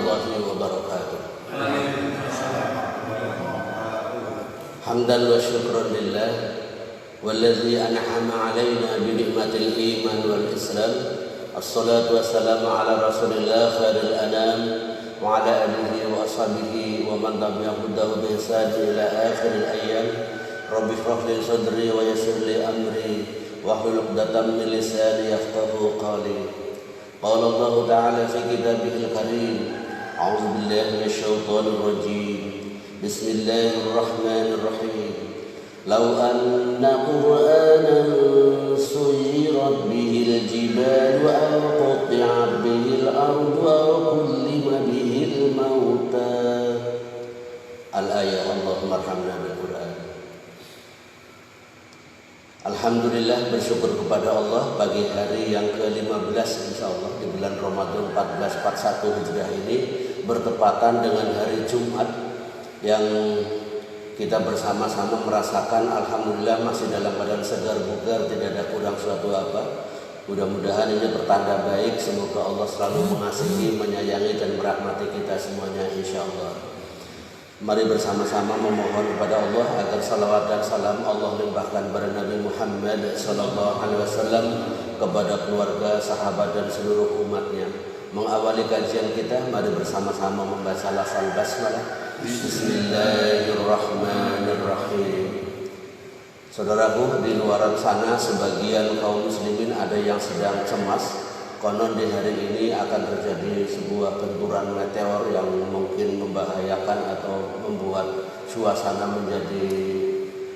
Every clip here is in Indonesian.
warahmatullahi wabarakatuh. Hamdan wa syukran lillah walladzi an'ama 'alaina bi ni'matil iman wal islam. Assalatu wassalamu ala Rasulillah khairil anam wa ala alihi wa ashabihi wa man tabi'ahu bi ihsan ila akhiril ayyam. Rabbi shrah li sadri wa yassir li amri wahlul 'uqdatam min lisani yafqahu qawli. Qala Allah Ta'ala fi kitabihil karim. A'udzu billahi minasyaitonir rajim. Bismillahirrahmanirrahim. Law anna Qur'anan suyirat bihil jibalu aw qutti'at bihil ardu aw kullima bihil mauta. Al-ayat. Allahumma arhamna bil Qur'an. Alhamdulillah, bersyukur kepada Allah pagi hari yang ke-15 insyaallah di bulan Ramadan 1441 Hijriah ini bertepatan dengan hari Jumat yang kita bersama-sama merasakan alhamdulillah masih dalam keadaan segar bugar, tidak ada kurang suatu apa. Mudah-mudahan ini pertanda baik, semoga Allah selalu mengasihi, menyayangi dan merahmati kita semuanya insyaallah. Mari bersama-sama memohon kepada Allah agar salawat dan salam Allah limpahkan kepada Nabi Muhammad sallallahu alaihi wasallam, kepada keluarga, sahabat dan seluruh umatnya. Mengawali kajian kita, mari bersama-sama membaca lafaz basmalah. Bismillahirrahmanirrahim. Saudaraku, di luar sana sebagian kaum muslimin ada yang sedang cemas. Konon di hari ini akan terjadi sebuah benturan meteor yang mungkin membahayakan atau membuat suasana menjadi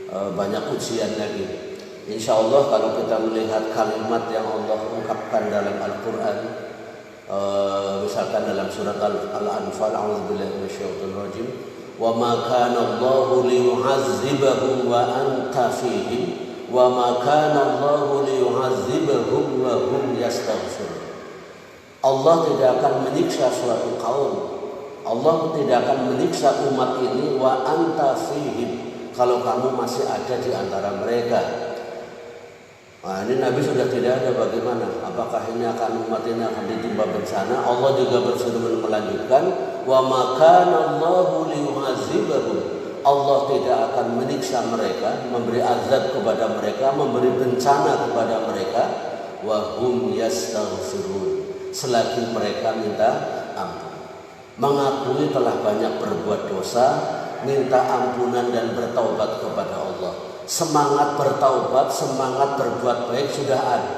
banyak ujian lagi. Insya Allah kalau kita melihat kalimat yang Allah ungkapkan dalam Al-Quran, misalkan dalam surat Al-Anfal, a'udzubillahi minasyaitonir rajim, wa ma kana Allahu liyu'azzibahum wa anta fihim wa ma kana Allahu liyu'azzibahum wa hum yastaghfirun. Allah tidak akan menyiksa suatu kaum. Allah tidak akan menyiksa umat ini wa anta fihim, kalau kamu masih ada di antara mereka. Nah, ini Nabi sudah tidak ada, bagaimana? Apakah ini akan umat ini akan ditimpa bencana? Allah juga berfirman melanjutkan, wa ma kana Allahu liyu'azzibahum. Allah tidak akan menyiksa mereka, memberi azab kepada mereka, memberi bencana kepada mereka, wa hum yastaghfirun, selagi mereka minta ampun, mengakui telah banyak berbuat dosa, minta ampunan dan bertaubat kepada Allah. Semangat bertaubat, semangat berbuat baik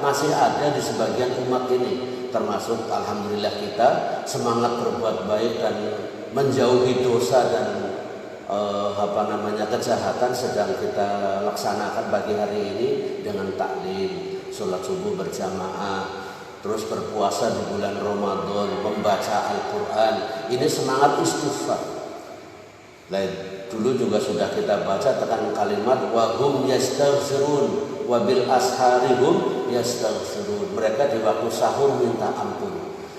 masih ada di sebagian umat ini, termasuk alhamdulillah kita semangat berbuat baik dan menjauhi dosa dan kejahatan sedang kita laksanakan pagi hari ini dengan taklim, sholat subuh berjamaah, terus berpuasa di bulan Ramadan, membaca Al-Quran. Ini semangat istighfar. Dulu juga sudah kita baca tekan kalimat wa hum yastaghfirun wa bil asharihum yastaghfirun. Mereka di waktu sahur minta ampun.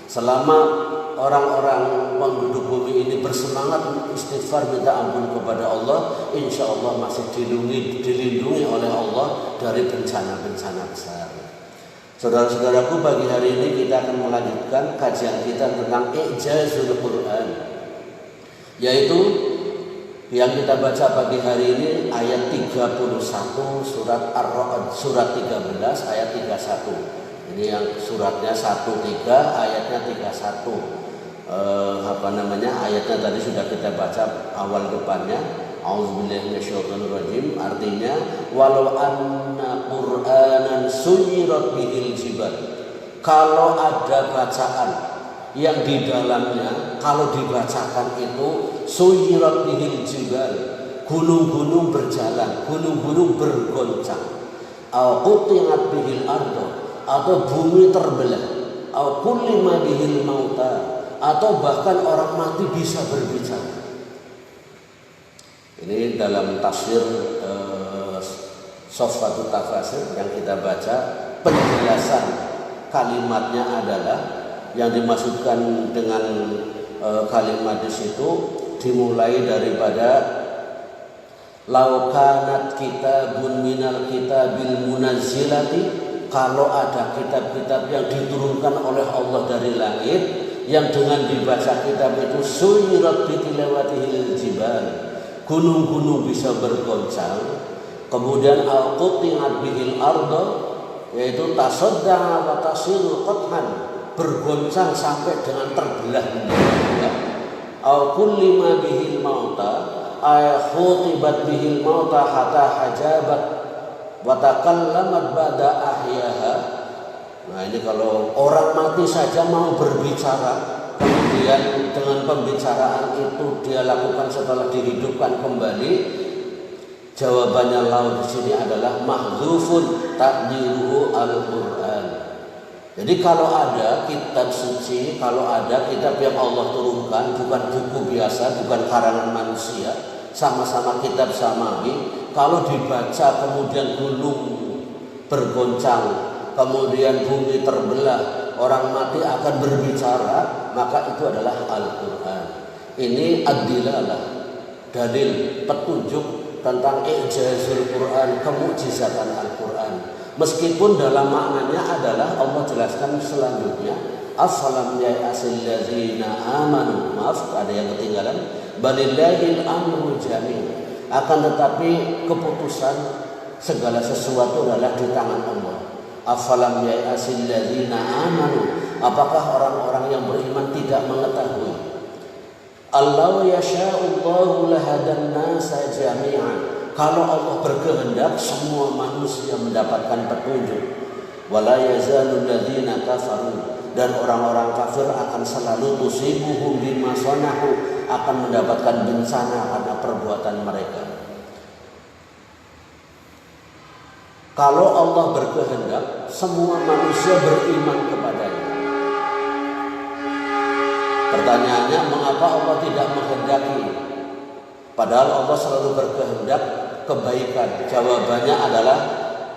Selama orang-orang penduduk bumi ini bersemangat istighfar minta ampun kepada Allah, insya Allah masih dilindungi oleh Allah dari bencana-bencana besar. Saudara-saudaraku, pagi hari ini kita akan melanjutkan kajian kita tentang I'jazul Quran, yaitu yang kita baca pagi hari ini ayat 31 surat Ar-Ra'd, surat 13 ayat 31. Ini yang suratnya 13 ayatnya 31. Ayatnya tadi sudah kita baca awal depannya. A'udzubillahi minasyaitonir rajim. Artinya walau anna Qur'anan suyirat bihil jibal. Kalau ada bacaan yang di dalamnya kalau dibacakan itu suyirat bihil jibal, gunung-gunung berjalan, gunung-gunung bergoncang. Au quti'at bihil ardu, atau bumi terbelah. Au kullima bihil mauta, atau bahkan orang mati bisa berbicara. Ini dalam tafsir Sofwatul Tafasir yang kita baca, penjelasan kalimatnya adalah yang dimaksudkan dengan kalimat di situ dimulai daripada laukanat kitabun minal kitabil munazzilati, kalau ada kitab-kitab yang diturunkan oleh Allah dari langit, yang dengan dibaca kitab itu suyirat bitilawatihil jibal, gunung-gunung bisa bergoncang. Kemudian al-quti'at bihil arda, yaitu tasadda'a wa tasiru qat'an, bergoncang sampai dengan terbelah menjadi al-kullima bihil mauta, ay khutibat bihil mauta hatta hajabat wa takallamat ba'da ahyaha. Nah, ini kalau orang mati saja mau berbicara, kemudian dengan pembicaraan itu dia lakukan setelah dihidupkan kembali, jawabannya lau di sini adalah mahdzufun taqdiruhu al-Qur'an. Jadi kalau ada kitab suci, kalau ada kitab yang Allah turunkan, bukan buku biasa, bukan karangan manusia, sama-sama kitab samawi, kalau dibaca kemudian gunung bergoncang, kemudian bumi terbelah, orang mati akan berbicara, maka itu adalah Al-Quran. Ini ad-dilalah, dalil, petunjuk tentang i'jazul Quran, kemukjizatan Al-Quran. Meskipun dalam maknanya adalah Allah jelaskan selanjutnya, afalam ya'asil ladzina amanu, maaf ada yang ketinggalan, balillahil amru jami'. Akan tetapi keputusan segala sesuatu adalah di tangan Allah. Afalam ya'asil ladzina amanu, apakah orang-orang yang beriman tidak mengetahui? Allahu yasha'ullahu lahadan nasa jami'an. Kalau Allah berkehendak semua manusia mendapatkan petunjuk. Wala yazalul ladzina kafaru, dan orang-orang kafir akan selalu tusibuhum bima sanahu, akan mendapatkan bencana karena perbuatan mereka. Kalau Allah berkehendak, semua manusia beriman kepadanya. Pertanyaannya, mengapa Allah tidak menghendaki? Padahal Allah selalu berkehendak kebaikan. Jawabannya adalah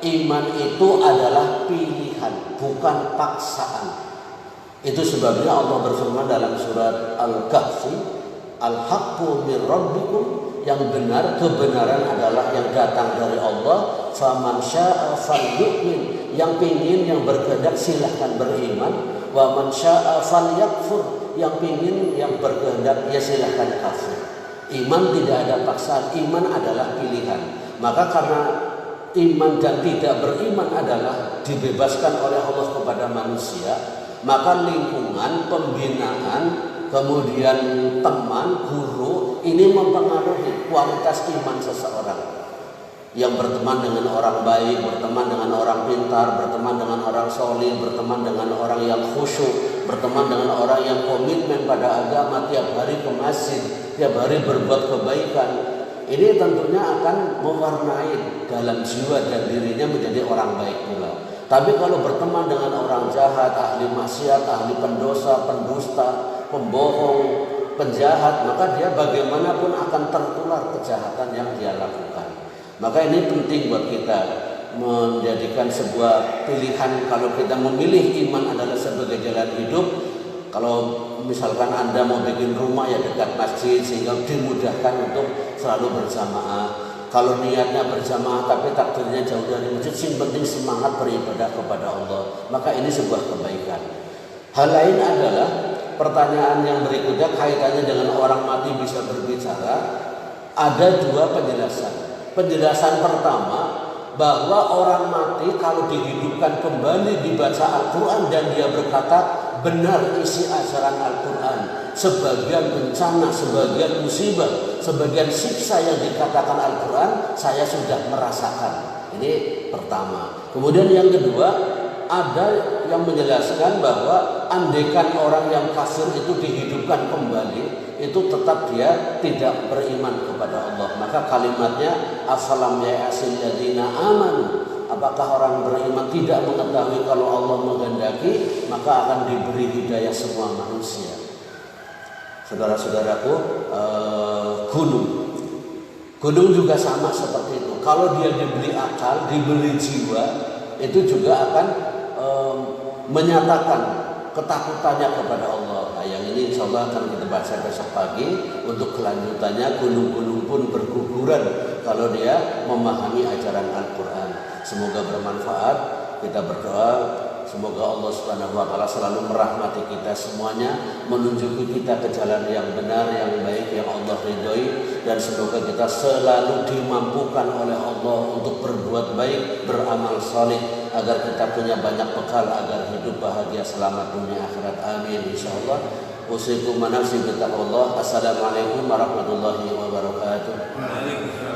iman itu adalah pilihan, bukan paksaan. Itu sebabnya Allah berfirman dalam surat Al-Kahfi, Al-haqqu min rabbikum, yang benar, kebenaran adalah yang datang dari Allah. Faman syaa falyu'min, yang pingin, yang berkehendak silahkan beriman. Wa man syaa falyakfur, yang pingin, yang berkehendak ya silahkan kafir. Iman tidak ada paksaan, iman adalah pilihan. Maka karena iman dan tidak beriman adalah dibebaskan oleh Allah kepada manusia, maka lingkungan, pembinaan, kemudian teman, guru, ini mempengaruhi kualitas iman seseorang. Yang berteman dengan orang baik, berteman dengan orang pintar, berteman dengan orang soleh, berteman dengan orang yang khusyuk, berteman dengan orang yang komitmen pada agama, tiap hari ke masjid, tiap hari berbuat kebaikan, ini tentunya akan mewarnai dalam jiwa dan dirinya menjadi orang baik pula. Tapi kalau berteman dengan orang jahat, ahli maksiat, ahli pendosa, pendusta, pembohong, penjahat, maka dia bagaimanapun akan tertular kejahatan yang dia lakukan. Maka ini penting buat kita menjadikan sebuah pilihan. Kalau kita memilih iman adalah sebagai jalan hidup, kalau misalkan Anda mau bikin rumah ya dekat masjid sehingga dimudahkan untuk selalu berjamaah. Kalau niatnya berjamaah tapi takdirnya jauh dari masjid, yang penting semangat beribadah kepada Allah, maka ini sebuah kebaikan. Hal lain adalah pertanyaan yang berikutnya kaitannya dengan orang mati bisa berbicara. Ada dua penjelasan. Penjelasan pertama, bahwa orang mati kalau dihidupkan kembali dibaca Al-Quran dan dia berkata benar isi ajaran Al-Quran, sebagian bencana, sebagian musibah, sebagian siksa yang dikatakan Al-Quran saya sudah merasakan. Ini pertama. Kemudian yang kedua, ada yang menjelaskan bahwa andaikan orang yang kafir itu dihidupkan kembali, itu tetap dia tidak beriman kepada Allah. Maka kalimatnya afalam ya'asil ladzina amanu, apakah orang beriman tidak mengetahui kalau Allah menghendaki maka akan diberi hidayah semua manusia. Saudara-saudaraku, gunung juga sama seperti itu. Kalau dia diberi akal, diberi jiwa, itu juga akan menyatakan ketakutannya kepada Allah. Nah, yang ini insya Allah akan kita baca besok pagi. Untuk kelanjutannya, gunung-gunung pun berguguran kalau dia memahami ajaran Al-Quran. Semoga bermanfaat. Kita berdoa, Semoga Allah Subhanahu wa taala selalu merahmati kita semuanya, menunjuki kita ke jalan yang benar, yang baik, yang Allah ridhoi, dan semoga kita selalu dimampukan oleh Allah untuk berbuat baik, beramal saleh, agar kita punya banyak bekal agar hidup bahagia selamat dunia akhirat. Amin insyaallah. Usikum wa nafsi bittaqwallah. Assalamualaikum warahmatullahi wabarakatuh. Waalaikumsalam.